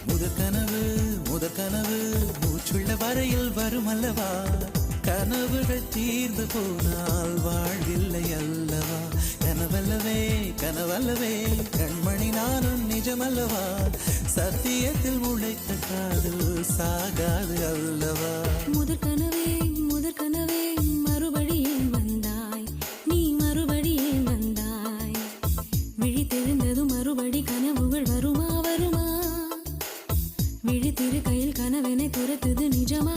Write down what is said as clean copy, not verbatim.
முதற்கனவு மூச்சுள்ள வரையில் வரும் அல்லவா, கனவுகள் தீர்ந்து போனால் வாழ்வில்லை அல்லவா, கனவல்லவே கண்மணி நானும் நிஜமல்லவா, சத்தியத்தில் உழைத்த காதல் சாகாது அல்லவா. முதற்கனவே மறுபடியும் வந்தாய், நீ மறுபடியும் வந்தாய், விழி தெரிந்ததும் மறுபடி கனவுகள் வருமா, விழி திரு கையில் கனவெனை துரத்துது நிஜமா.